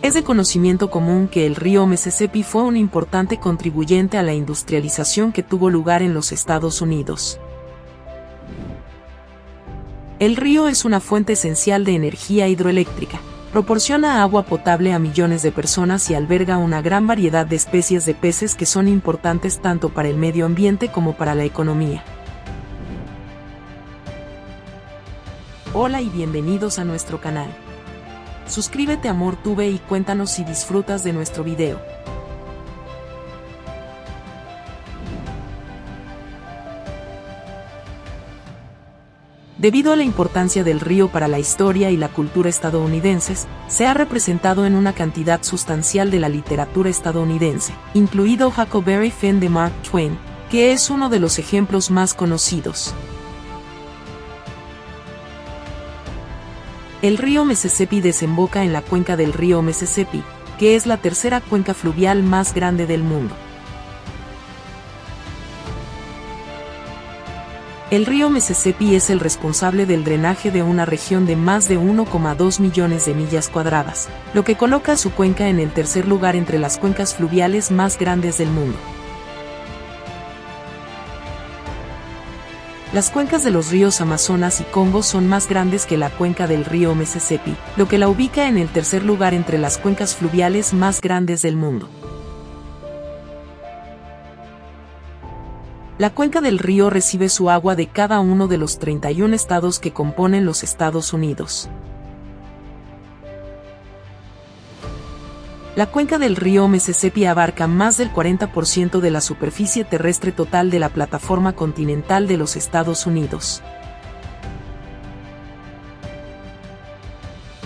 Es de conocimiento común que el río Mississippi fue un importante contribuyente a la industrialización que tuvo lugar en los Estados Unidos. El río es una fuente esencial de energía hidroeléctrica, proporciona agua potable a millones de personas y alberga una gran variedad de especies de peces que son importantes tanto para el medio ambiente como para la economía. Hola y bienvenidos a nuestro canal. Suscríbete a MorTube y cuéntanos si disfrutas de nuestro video. Debido a la importancia del río para la historia y la cultura estadounidenses, se ha representado en una cantidad sustancial de la literatura estadounidense, incluido Huckleberry Finn de Mark Twain, que es uno de los ejemplos más conocidos. El río Mississippi desemboca en la cuenca del río Mississippi, que es la tercera cuenca fluvial más grande del mundo. El río Mississippi es el responsable del drenaje de una región de más de 1,2 millones de millas cuadradas, lo que coloca a su cuenca en el tercer lugar entre las cuencas fluviales más grandes del mundo. Las cuencas de los ríos Amazonas y Congo son más grandes que la cuenca del río Mississippi, lo que la ubica en el tercer lugar entre las cuencas fluviales más grandes del mundo. La cuenca del río recibe su agua de cada uno de los 31 estados que componen los Estados Unidos. La cuenca del río Mississippi abarca más del 40% de la superficie terrestre total de la plataforma continental de los Estados Unidos.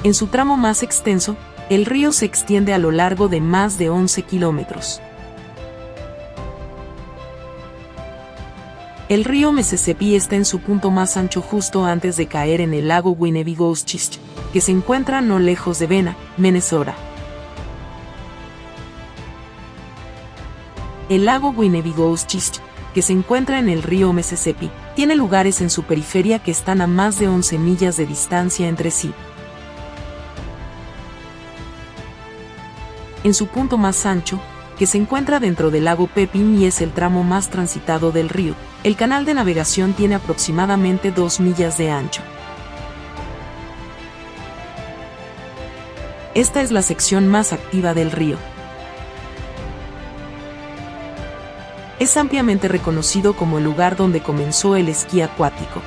En su tramo más extenso, el río se extiende a lo largo de más de 11 kilómetros. El río Mississippi está en su punto más ancho justo antes de caer en el lago Winnebago-Oshkosh, que se encuentra no lejos de Benton, Minnesota. El lago Winnebago-Oshkosh, que se encuentra en el río Mississippi, tiene lugares en su periferia que están a más de 11 millas de distancia entre sí. En su punto más ancho, que se encuentra dentro del lago Pepin y es el tramo más transitado del río, el canal de navegación tiene aproximadamente 2 millas de ancho. Esta es la sección más activa del río. Es ampliamente reconocido como el lugar donde comenzó el esquí acuático.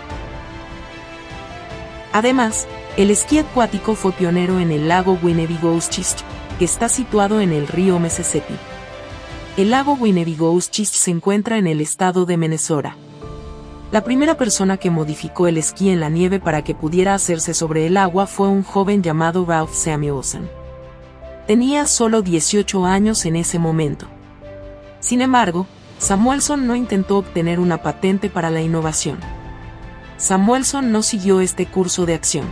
Además, el esquí acuático fue pionero en el lago Winnebago-Oshkosh, que está situado en el río Mississippi. El lago Winnebago-Oshkosh se encuentra en el estado de Minnesota. La primera persona que modificó el esquí en la nieve para que pudiera hacerse sobre el agua fue un joven llamado Ralph Samuelson. Tenía solo 18 años en ese momento. Sin embargo, Samuelson no intentó obtener una patente para la innovación. Samuelson no siguió este curso de acción.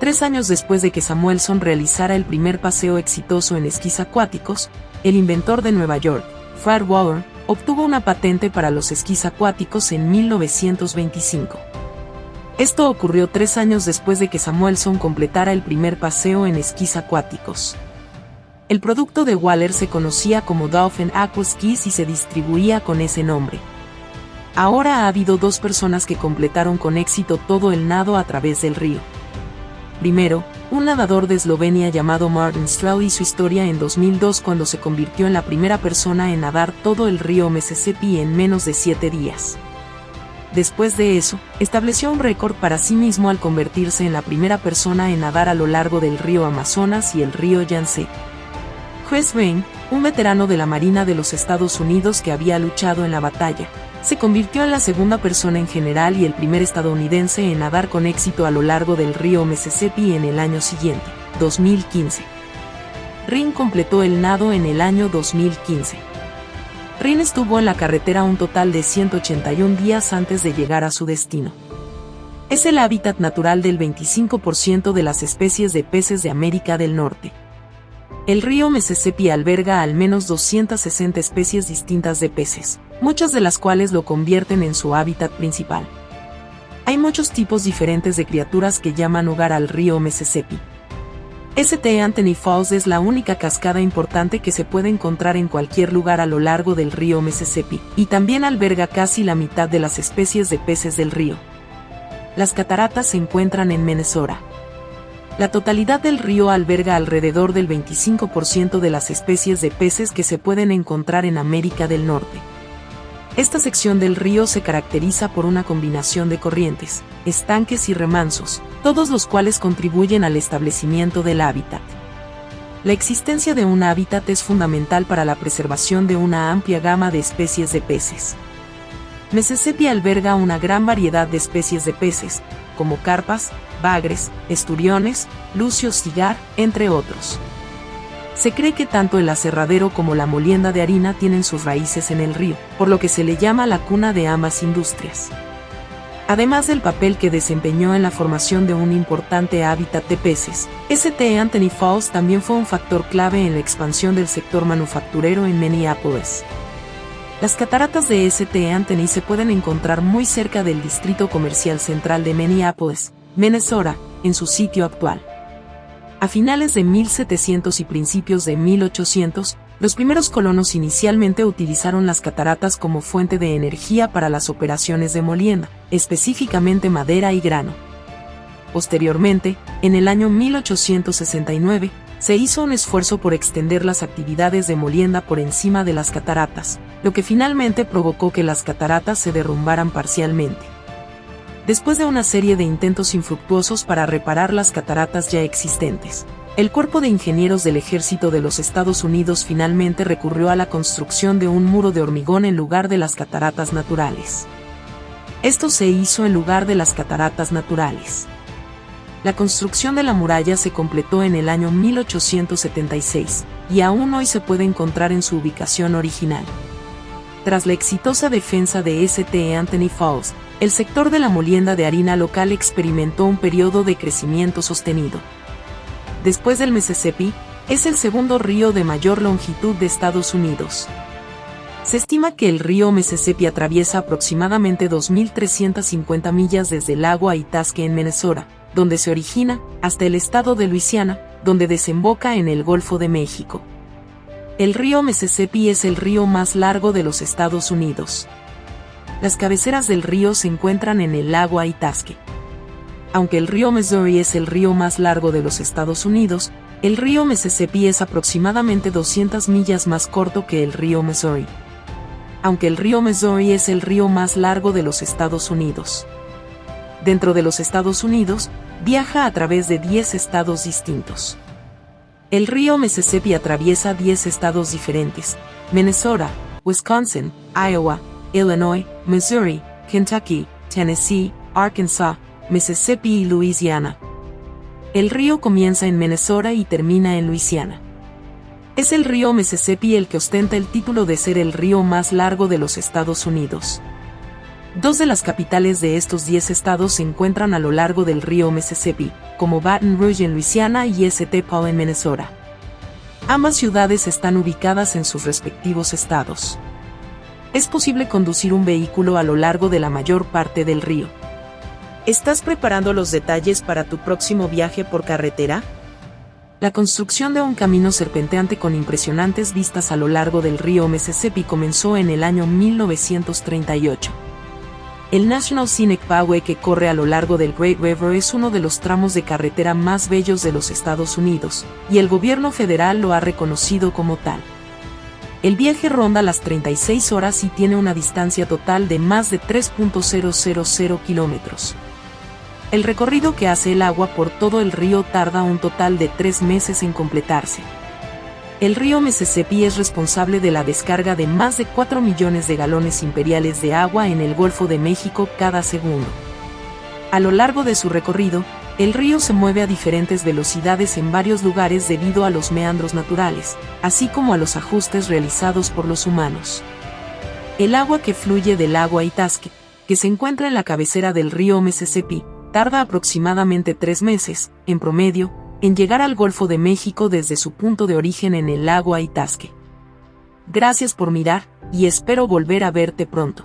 3 años después de que Samuelson realizara el primer paseo exitoso en esquís acuáticos, el inventor de Nueva York, Fred Waller, obtuvo una patente para los esquís acuáticos en 1925. Esto ocurrió 3 años después de que Samuelson completara el primer paseo en esquís acuáticos. El producto de Waller se conocía como Dolphin Aqua Skis y se distribuía con ese nombre. Ahora ha habido 2 personas que completaron con éxito todo el nado a través del río. Primero, un nadador de Eslovenia llamado Martin Strel hizo historia en 2002 cuando se convirtió en la primera persona en nadar todo el río Mississippi en menos de 7 días. Después de eso, estableció un récord para sí mismo al convertirse en la primera persona en nadar a lo largo del río Amazonas y el río Yangtze. Chris Ryan, un veterano de la Marina de los Estados Unidos que había luchado en la batalla, se convirtió en la segunda persona en general y el primer estadounidense en nadar con éxito a lo largo del río Mississippi en el año siguiente, 2015. Ryan completó el nado en el año 2015. Ryan estuvo en la carretera un total de 181 días antes de llegar a su destino. Es el hábitat natural del 25% de las especies de peces de América del Norte. El río Mississippi alberga al menos 260 especies distintas de peces, muchas de las cuales lo convierten en su hábitat principal. Hay muchos tipos diferentes de criaturas que llaman hogar al río Mississippi. St. Anthony Falls es la única cascada importante que se puede encontrar en cualquier lugar a lo largo del río Mississippi, y también alberga casi la mitad de las especies de peces del río. Las cataratas se encuentran en Minnesota. La totalidad del río alberga alrededor del 25% de las especies de peces que se pueden encontrar en América del Norte. Esta sección del río se caracteriza por una combinación de corrientes, estanques y remansos, todos los cuales contribuyen al establecimiento del hábitat. La existencia de un hábitat es fundamental para la preservación de una amplia gama de especies de peces. Mississippi alberga una gran variedad de especies de peces, como carpas, bagres, esturiones, lucios cigar, entre otros. Se cree que tanto el aserradero como la molienda de harina tienen sus raíces en el río, por lo que se le llama la cuna de ambas industrias. Además del papel que desempeñó en la formación de un importante hábitat de peces, St. Anthony Falls también fue un factor clave en la expansión del sector manufacturero en Minneapolis. Las cataratas de St. Anthony se pueden encontrar muy cerca del distrito comercial central de Minneapolis, Minnesota, en su sitio actual. A finales de 1700 y principios de 1800, los primeros colonos inicialmente utilizaron las cataratas como fuente de energía para las operaciones de molienda, específicamente madera y grano. Posteriormente, en el año 1869, se hizo un esfuerzo por extender las actividades de molienda por encima de las cataratas, lo que finalmente provocó que las cataratas se derrumbaran parcialmente. Después de una serie de intentos infructuosos para reparar las cataratas ya existentes, el Cuerpo de Ingenieros del Ejército de los Estados Unidos finalmente recurrió a la construcción de un muro de hormigón en lugar de las cataratas naturales. Esto se hizo en lugar de las cataratas naturales. La construcción de la muralla se completó en el año 1876, y aún hoy se puede encontrar en su ubicación original. Tras la exitosa defensa de St. Anthony Falls, el sector de la molienda de harina local experimentó un periodo de crecimiento sostenido. Después del Mississippi, es el segundo río de mayor longitud de Estados Unidos. Se estima que el río Mississippi atraviesa aproximadamente 2.350 millas desde el lago Itasque en Minnesota, donde se origina, hasta el estado de Luisiana, donde desemboca en el Golfo de México. El río Mississippi es el río más largo de los Estados Unidos. Las cabeceras del río se encuentran en el lago Itasque. Aunque el río Missouri es el río más largo de los Estados Unidos, el río Mississippi es aproximadamente 200 millas más corto que el río Missouri. Aunque el río Missouri es el río más largo de los Estados Unidos. Dentro de los Estados Unidos, viaja a través de 10 estados distintos. El río Mississippi atraviesa 10 estados diferentes: Minnesota, Wisconsin, Iowa, Illinois, Missouri, Kentucky, Tennessee, Arkansas, Mississippi y Louisiana. El río comienza en Minnesota y termina en Luisiana. Es el río Mississippi el que ostenta el título de ser el río más largo de los Estados Unidos. Dos de las capitales de estos 10 estados se encuentran a lo largo del río Mississippi, como Baton Rouge en Luisiana y St. Paul en Minnesota. Ambas ciudades están ubicadas en sus respectivos estados. Es posible conducir un vehículo a lo largo de la mayor parte del río. ¿Estás preparando los detalles para tu próximo viaje por carretera? La construcción de un camino serpenteante con impresionantes vistas a lo largo del río Mississippi comenzó en el año 1938. El National Scenic Byway que corre a lo largo del Great River es uno de los tramos de carretera más bellos de los Estados Unidos, y el gobierno federal lo ha reconocido como tal. El viaje ronda las 36 horas y tiene una distancia total de más de 3.000 kilómetros. El recorrido que hace el agua por todo el río tarda un total de 3 meses en completarse. El río Mississippi es responsable de la descarga de más de 4 millones de galones imperiales de agua en el Golfo de México cada segundo. A lo largo de su recorrido, el río se mueve a diferentes velocidades en varios lugares debido a los meandros naturales, así como a los ajustes realizados por los humanos. El agua que fluye del lago Itasque, que se encuentra en la cabecera del río Mississippi, tarda aproximadamente 3 meses, en promedio, en llegar al Golfo de México desde su punto de origen en el lago Itasque. Gracias por mirar, y espero volver a verte pronto.